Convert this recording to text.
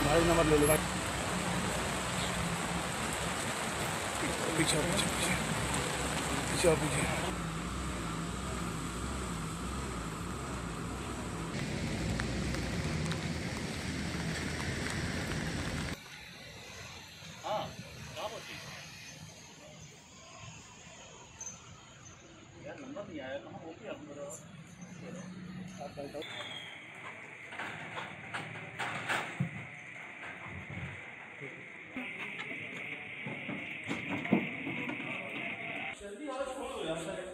भाई नंबर ले लो भाई। पीछे पीछे पीछे पीछे पीछे। हाँ यार नंबर नहीं आया कहाँ हो गया आप जल्दी आओ, छोड़ दो यार।